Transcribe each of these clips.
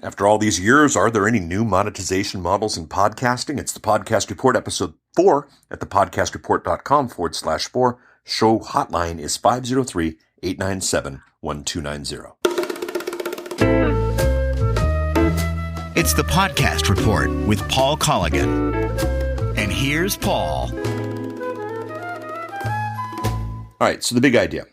After all these years, are there any new monetization models in podcasting? It's the Podcast Report, episode 4 at thepodcastreport.com/4. Show hotline is 503-897-1290. It's the Podcast Report with Paul Colligan. And here's Paul. All right, so the big idea.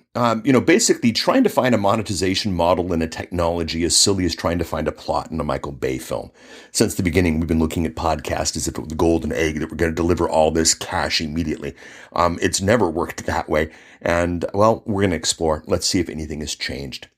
Basically trying to find a monetization model in a technology as silly as trying to find a plot in a Michael Bay film. Since the beginning, we've been looking at podcasts as if it were the golden egg that we're going to deliver all this cash immediately. It's never worked that way. And, well, we're going to explore. Let's see if anything has changed.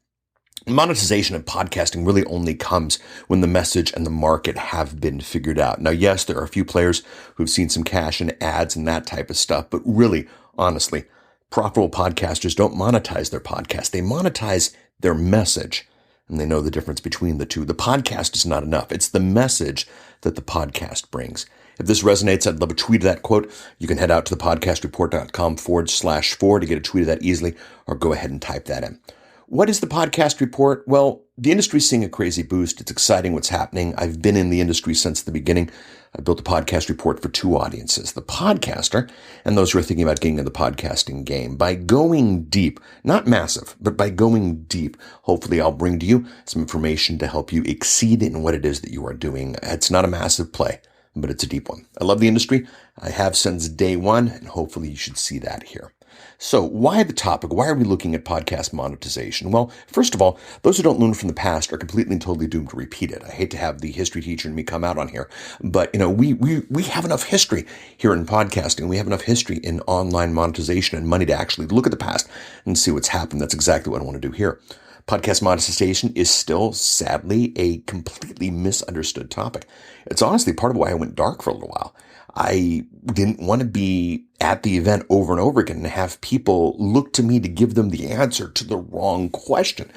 Monetization of podcasting really only comes when the message and the market have been figured out. Now, yes, there are a few players who've seen some cash in ads and that type of stuff, but really, honestly, profitable podcasters don't monetize their podcast. They monetize their message, and they know the difference between the two. The podcast is not enough. It's the message that the podcast brings. If this resonates, I'd love a tweet of that quote. You can head out to thepodcastreport.com/4 to get a tweet of that easily, or go ahead and type that in. What is the Podcast Report? Well, the industry's seeing a crazy boost. It's exciting what's happening. I've been in the industry since the beginning. I built a podcast report for two audiences, the podcaster and those who are thinking about getting into the podcasting game. By going deep, not massive, but by going deep, hopefully I'll bring to you some information to help you exceed in what it is that you are doing. It's not a massive play, but it's a deep one. I love the industry. I have since day one, and hopefully you should see that here. So why the topic? Why are we looking at podcast monetization? Well, first of all, those who don't learn from the past are completely and totally doomed to repeat it. I hate to have the history teacher in me come out on here, but we have enough history here in podcasting. We have enough history in online monetization and money to actually look at the past and see what's happened. That's exactly what I want to do here. Podcast monetization is still, sadly, a completely misunderstood topic. It's honestly part of why I went dark for a little while. I didn't want to be at the event over and over again and have people look to me to give them the answer to the wrong question.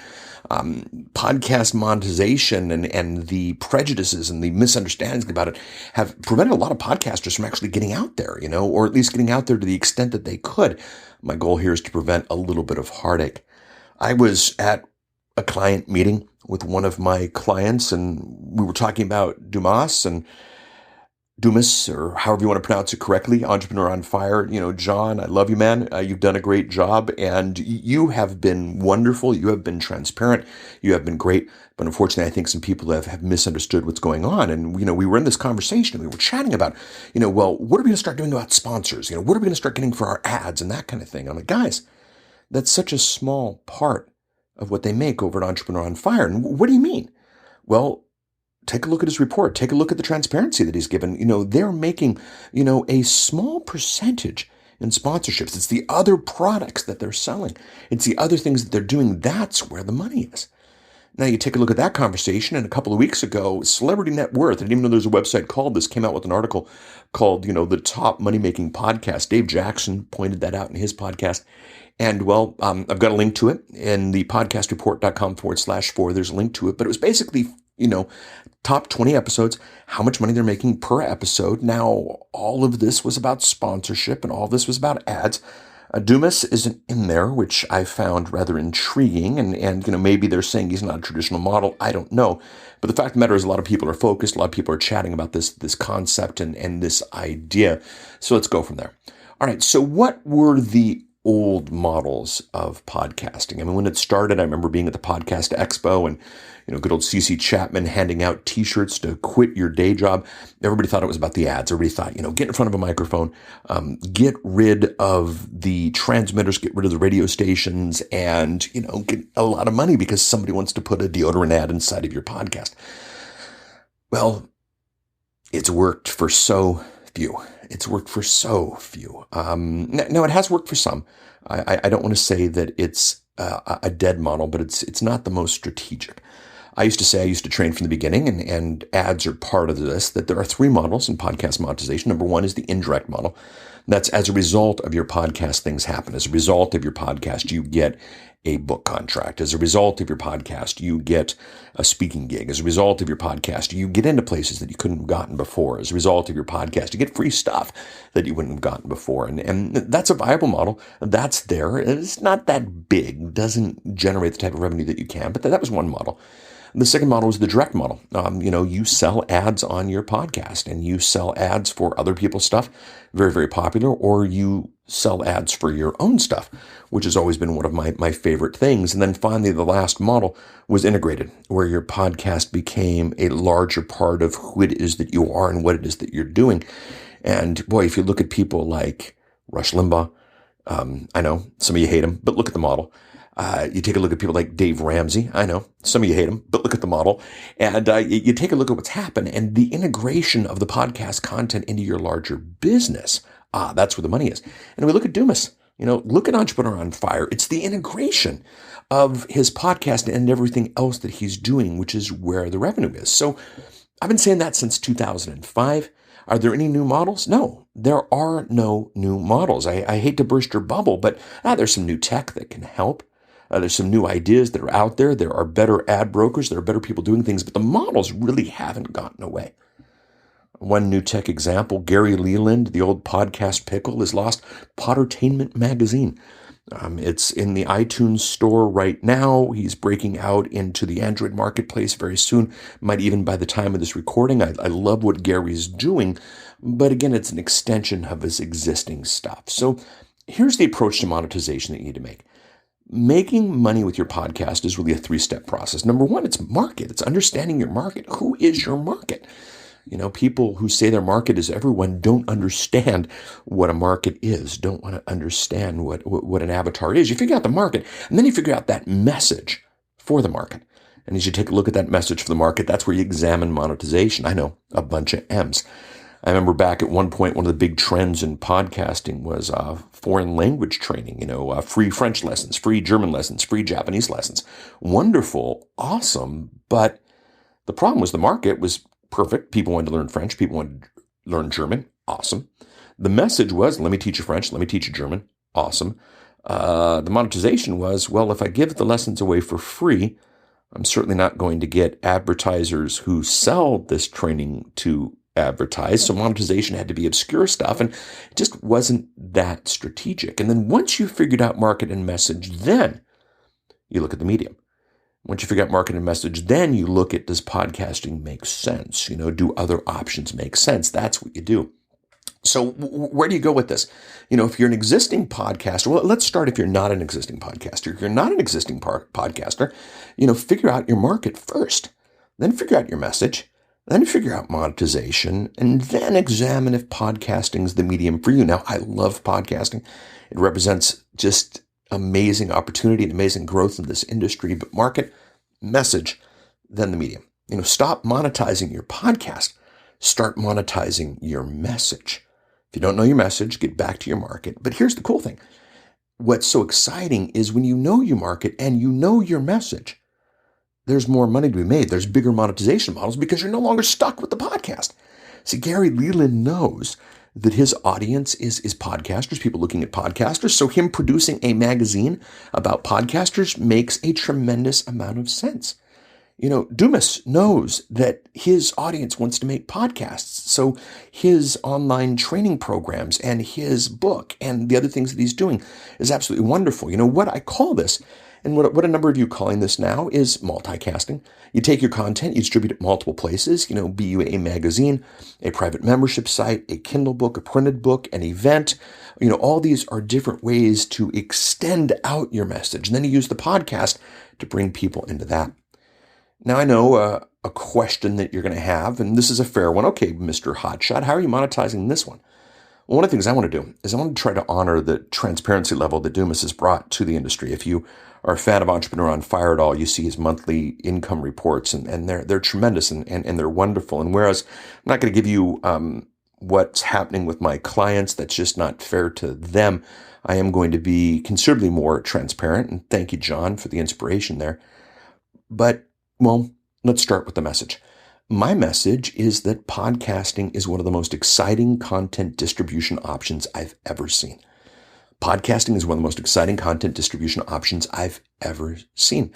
Podcast monetization and the prejudices and the misunderstandings about it have prevented a lot of podcasters from actually getting out there, or at least getting out there to the extent that they could. My goal here is to prevent a little bit of heartache. I was at a client meeting with one of my clients, and we were talking about Dumas, or however you want to pronounce it correctly, Entrepreneur on Fire. John, I love you, man. You've done a great job, and you have been wonderful. You have been transparent. You have been great. But unfortunately, I think some people have misunderstood what's going on. And, we were in this conversation, and we were chatting about, well, what are we going to start doing about sponsors? What are we going to start getting for our ads and that kind of thing? And I'm like, guys, that's such a small part of what they make over at Entrepreneur on Fire. And what do you mean? Well, take a look at his report. Take a look at the transparency that he's given. They're making, a small percentage in sponsorships. It's the other products that they're selling. It's the other things that they're doing. That's where the money is. Now you take a look at that conversation, and a couple of weeks ago, Celebrity Net Worth, I didn't even know there's a website called this, came out with an article called, the top money-making podcast. Dave Jackson pointed that out in his podcast. And well, I've got a link to it in the podcastreport.com/4. There's a link to it, but it was basically, top 20 episodes, how much money they're making per episode. Now, all of this was about sponsorship and all this was about ads. Dumas isn't in there, which I found rather intriguing. And maybe they're saying he's not a traditional model. I don't know. But the fact of the matter is a lot of people are focused. A lot of people are chatting about this concept and this idea. So let's go from there. All right. So what were the old models of podcasting? I mean, when it started, I remember being at the Podcast Expo and, good old CC Chapman handing out t-shirts to quit your day job. Everybody thought it was about the ads. Everybody thought, get in front of a microphone, get rid of the transmitters, get rid of the radio stations, and, get a lot of money because somebody wants to put a deodorant ad inside of your podcast. Well, it's worked for so few. Now it has worked for some. I don't want to say that it's a dead model, but it's not the most strategic. I used to train from the beginning, and ads are part of this, that there are three models in podcast monetization. Number one is the indirect model. That's as a result of your podcast, things happen. As a result of your podcast, you get a book contract. As a result of your podcast, you get a speaking gig. As a result of your podcast, you get into places that you couldn't have gotten before. As a result of your podcast, you get free stuff that you wouldn't have gotten before. And that's a viable model. That's there. It's not that big. Doesn't generate the type of revenue that you can, but that was one model. The second model is the direct model. You sell ads on your podcast and you sell ads for other people's stuff, very, very popular, or you sell ads for your own stuff, which has always been one of my favorite things. And then finally, the last model was integrated, where your podcast became a larger part of who it is that you are and what it is that you're doing. And boy, if you look at people like Rush Limbaugh, I know some of you hate him, but look at the model. You take a look at people like Dave Ramsey. I know some of you hate him, but look at the model. And you take a look at what's happened and the integration of the podcast content into your larger business. That's where the money is. And we look at Dumas. Look at Entrepreneur on Fire. It's the integration of his podcast and everything else that he's doing, which is where the revenue is. So I've been saying that since 2005. Are there any new models? No, there are no new models. I hate to burst your bubble, but there's some new tech that can help. There's some new ideas that are out there. There are better ad brokers. There are better people doing things, but the models really haven't gotten away. One new tech example, Gary Leland, the old podcast pickle, has lost Pottertainment magazine. It's in the iTunes store right now. He's breaking out into the Android marketplace very soon. Might even by the time of this recording. I love what Gary's doing, but again, it's an extension of his existing stuff. So here's the approach to monetization that you need to make. Making money with your podcast is really a 3-step process. Number one, it's market. It's understanding your market. Who is your market? People who say their market is everyone don't understand what a market is, don't want to understand what an avatar is. You figure out the market, and then you figure out that message for the market. And as you take a look at that message for the market, that's where you examine monetization. I know, a bunch of M's. I remember back at one point, one of the big trends in podcasting was foreign language training, free French lessons, free German lessons, free Japanese lessons. Wonderful, awesome, but the problem was the market was perfect. People wanted to learn French. People wanted to learn German. Awesome. The message was, let me teach you French. Let me teach you German. Awesome. The monetization was, well, if I give the lessons away for free, I'm certainly not going to get advertisers who sell this training to advertise. So monetization had to be obscure stuff, and it just wasn't that strategic. And then once you figured out market and message, then you look at the medium. Once you figure out market and message, then you look at, does podcasting make sense? Do other options make sense? That's what you do. So where do you go with this? If you're an existing podcaster, well, let's start if you're not an existing podcaster. If you're not an existing podcaster, figure out your market first, then figure out your message, then figure out monetization, and then examine if podcasting is the medium for you. Now, I love podcasting. It represents just amazing opportunity and amazing growth in this industry, but market, message, then the medium. Stop monetizing your podcast. Start monetizing your message. If you don't know your message, get back to your market. But here's the cool thing. What's so exciting is when you know your market and you know your message, there's more money to be made. There's bigger monetization models because you're no longer stuck with the podcast. See, Gary Leland knows that his audience is podcasters, people looking at podcasters. So him producing a magazine about podcasters makes a tremendous amount of sense. Dumas knows that his audience wants to make podcasts. So his online training programs and his book and the other things that he's doing is absolutely wonderful. What I call this, and what a number of you are calling this now, is multicasting. You take your content, you distribute it multiple places, be you a magazine, a private membership site, a Kindle book, a printed book, an event. All these are different ways to extend out your message. And then you use the podcast to bring people into that. Now, I know a question that you're going to have, and this is a fair one. Okay, Mr. Hotshot, how are you monetizing this one? Well, one of the things I want to do is I want to try to honor the transparency level that Dumas has brought to the industry. If you are a fan of Entrepreneur on Fire at all, you see his monthly income reports, and they're tremendous and they're wonderful. And whereas I'm not going to give you what's happening with my clients, that's just not fair to them, I am going to be considerably more transparent. And thank you, John, for the inspiration there. But, well, let's start with the message. My message is that podcasting is one of the most exciting content distribution options I've ever seen. Podcasting is one of the most exciting content distribution options I've ever seen.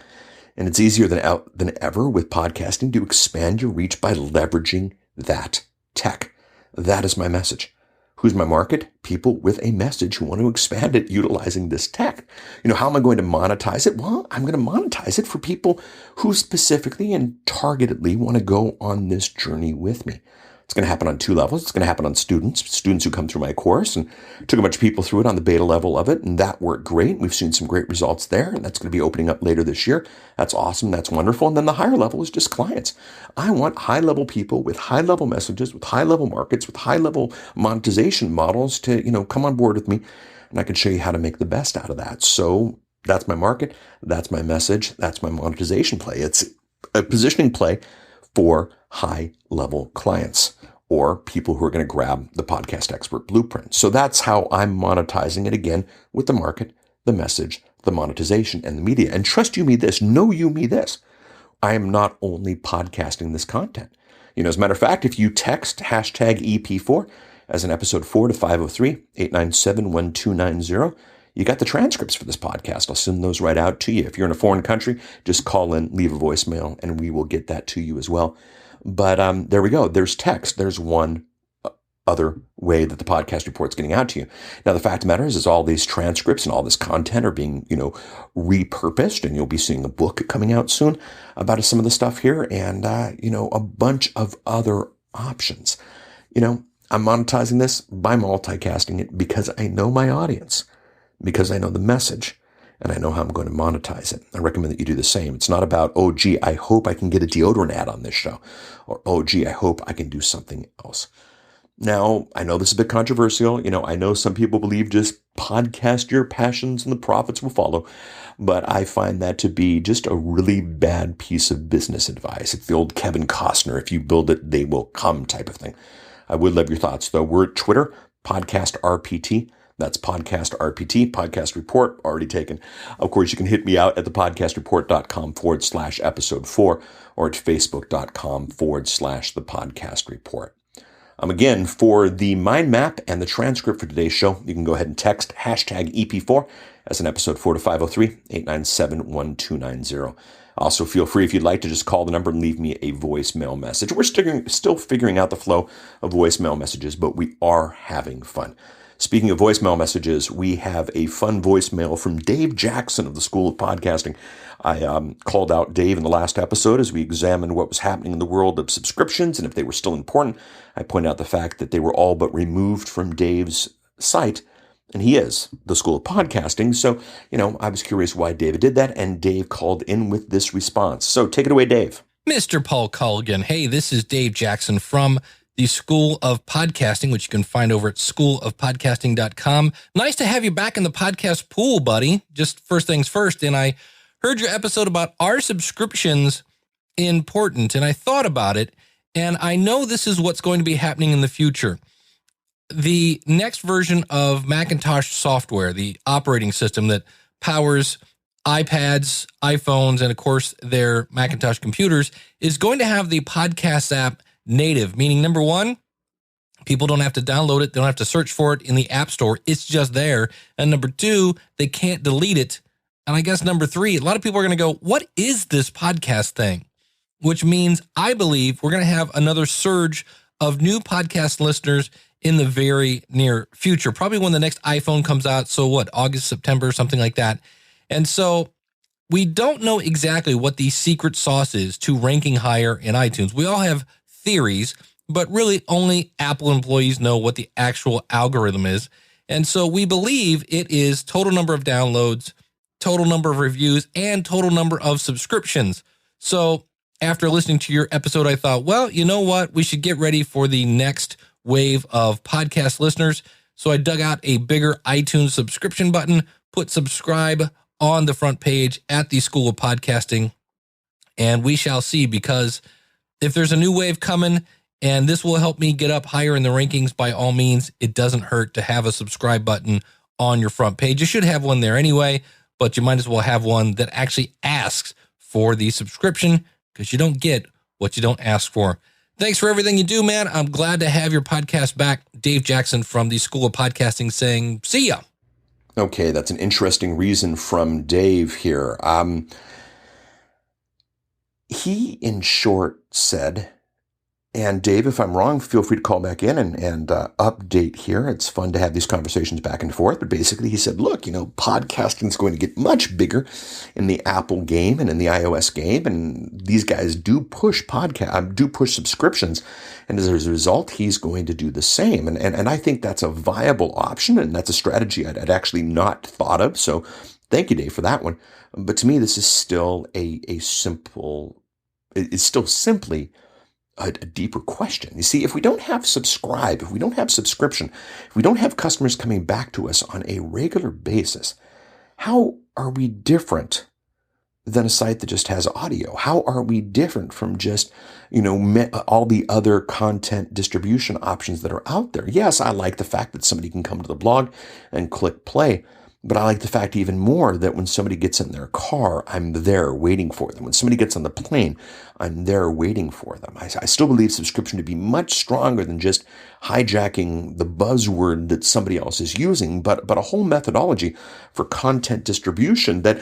And it's easier than ever with podcasting to expand your reach by leveraging that tech. That is my message. Who's my market? People with a message who want to expand it utilizing this tech. How am I going to monetize it? Well, I'm going to monetize it for people who specifically and targetedly want to go on this journey with me. It's going to happen on two levels. It's going to happen on students who come through my course, and took a bunch of people through it on the beta level of it, and that worked great. We've seen some great results there, and that's going to be opening up later this year. That's awesome. That's wonderful. And then the higher level is just clients. I want high-level people with high-level messages, with high-level markets, with high-level monetization models to, come on board with me, and I can show you how to make the best out of that. So that's my market. That's my message. That's my monetization play. It's a positioning play for high-level clients or people who are going to grab the podcast expert blueprint. So that's how I'm monetizing it, again, with the market, the message, the monetization, and the media. And trust you me this, know you me this, I am not only podcasting this content. As a matter of fact, if you text hashtag EP4 as an episode 4 to 503-897-1290, you got the transcripts for this podcast. I'll send those right out to you. If you're in a foreign country, just call in, leave a voicemail, and we will get that to you as well. But there we go. There's text. There's one other way that the podcast report's getting out to you. Now, the fact of the matter is all these transcripts and all this content are being, repurposed, and you'll be seeing a book coming out soon about some of the stuff here and, a bunch of other options. I'm monetizing this by multicasting it because I know my audience, because I know the message, and I know how I'm going to monetize it. I recommend that you do the same. It's not about, oh, gee, I hope I can get a deodorant ad on this show, or, oh, gee, I hope I can do something else. Now, I know this is a bit controversial. I know some people believe just podcast your passions and the profits will follow, but I find that to be just a really bad piece of business advice. It's the old Kevin Costner, if you build it, they will come type of thing. I would love your thoughts, though. We're at Twitter, Podcast RPT. That's Podcast RPT, Podcast Report, already taken. Of course, you can hit me out at thepodcastreport.com/episode 4 or at facebook.com/the podcast report. Again, for the mind map and the transcript for today's show, you can go ahead and text hashtag EP4 as an episode 4 to 503-897-1290. Also, feel free, if you'd like, to just call the number and leave me a voicemail message. We're still figuring out the flow of voicemail messages, but we are having fun. Speaking of voicemail messages, we have a fun voicemail from Dave Jackson of the School of Podcasting. I called out Dave in the last episode as we examined what was happening in the world of subscriptions and if they were still important. I pointed out the fact that they were all but removed from Dave's site, and he is the School of Podcasting. So, I was curious why David did that, and Dave called in with this response. So take it away, Dave. Mr. Paul Colligan. Hey, this is Dave Jackson from the School of Podcasting, which you can find over at schoolofpodcasting.com. Nice to have you back in the podcast pool, buddy. Just first things first. And I heard your episode about are subscriptions important? And I thought about it, and I know this is what's going to be happening in the future. The next version of Macintosh software, the operating system that powers iPads, iPhones, and of course their Macintosh computers, is going to have the podcast app native, meaning number one, people don't have to download it. They don't have to search for it in the App Store. It's just there. And number two, they can't delete it. And I guess number three, a lot of people are going to go, what is this podcast thing? Which means I believe we're going to have another surge of new podcast listeners in the very near future, probably when the next iPhone comes out. So what, August, September, something like that. And so we don't know exactly what the secret sauce is to ranking higher in iTunes. We all have theories, but really only Apple employees know what the actual algorithm is. And so we believe it is total number of downloads, total number of reviews, and total number of subscriptions. So after listening to your episode, I thought, well, you know what? We should get ready for the next wave of podcast listeners. So I dug out a bigger iTunes subscription button, put subscribe on the front page at the School of Podcasting, and we shall see, because if there's a new wave coming and this will help me get up higher in the rankings, by all means, it doesn't hurt to have a subscribe button on your front page. You should have one there anyway, but you might as well have one that actually asks for the subscription, because you don't get what you don't ask for. Thanks for everything you do, man. I'm glad to have your podcast back. Dave Jackson from the School of Podcasting saying, see ya. Okay, that's an interesting reason from Dave here. He, in short, said, And Dave, if I'm wrong, feel free to call back in and update here. It's fun to have these conversations back and forth. But basically, he said, look, podcasting is going to get much bigger in the Apple game and in the iOS game. And these guys do push subscriptions. And as a result, he's going to do the same. And I think that's a viable option. And that's a strategy I'd actually not thought of. So thank you, Dave, for that one. But to me, this is still it's still simply a deeper question. You see, if we don't have subscription, if we don't have customers coming back to us on a regular basis, how are we different than a site that just has audio? How are we different from just, all the other content distribution options that are out there? Yes, I like the fact that somebody can come to the blog and click play. But I like the fact even more that when somebody gets in their car, I'm there waiting for them. When somebody gets on the plane, I'm there waiting for them. I still believe subscription to be much stronger than just hijacking the buzzword that somebody else is using, but a whole methodology for content distribution that,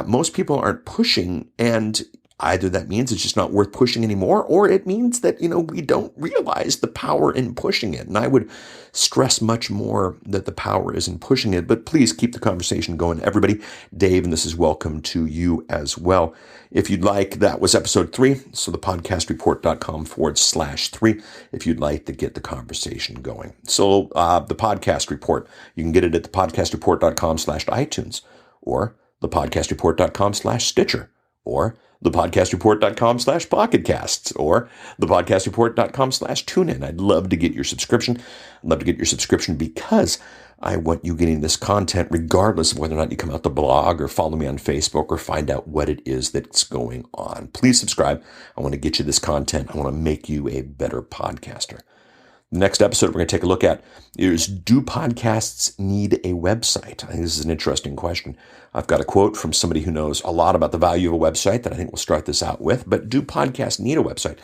most people aren't pushing, and either that means it's just not worth pushing anymore, or it means that, we don't realize the power in pushing it. And I would stress much more that the power is in pushing it. But please keep the conversation going, everybody. Dave, and this is welcome to you as well. If you'd like, that was episode 3. So thepodcastreport.com/3 if you'd like to get the conversation going. So the podcast report, you can get it at thepodcastreport.com/iTunes or thepodcastreport.com/Stitcher or thepodcastreport.com/pocketcasts or thepodcastreport.com/tunein. I'd love to get your subscription. I'd love to get your subscription because I want you getting this content regardless of whether or not you come out the blog or follow me on Facebook or find out what it is that's going on. Please subscribe. I want to get you this content. I want to make you a better podcaster. The next episode we're going to take a look at is, do podcasts need a website? I think this is an interesting question. I've got a quote from somebody who knows a lot about the value of a website that I think we'll start this out with. But do podcasts need a website?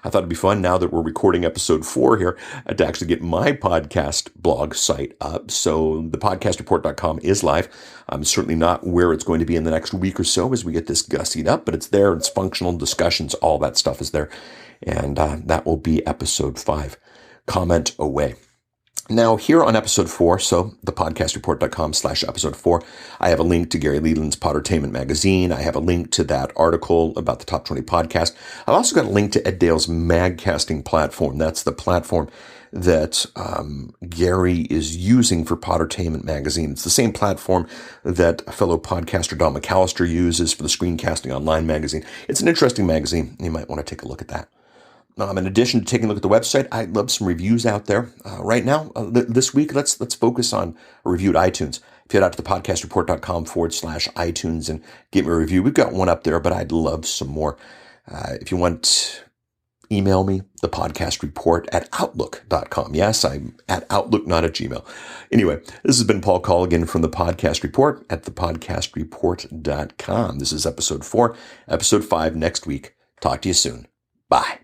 I thought it'd be fun now that we're recording episode 4 here to actually get my podcast blog site up. So thepodcastreport.com is live. I'm certainly not where it's going to be in the next week or so as we get this gussied up, but it's there. It's functional, discussions, all that stuff is there. And that will be episode 5. Comment away. Now, here on episode 4, so thepodcastreport.com/episode 4, I have a link to Gary Leland's Poddertainment magazine. I have a link to that article about the top 20 podcast. I've also got a link to Ed Dale's Magcasting platform. That's the platform that Gary is using for Poddertainment magazine. It's the same platform that fellow podcaster Don McAllister uses for the Screencasting Online magazine. It's an interesting magazine. You might want to take a look at that. In addition to taking a look at the website, I'd love some reviews out there. Right now, this week, let's focus on a review at iTunes. If you head out to thepodcastreport.com/iTunes and get me a review, we've got one up there, but I'd love some more. If you want, email me, thepodcastreport@outlook.com. Yes, I'm at Outlook, not at Gmail. Anyway, this has been Paul Colligan from The Podcast Report at thepodcastreport.com. This is episode 4, episode 5 next week. Talk to you soon. Bye.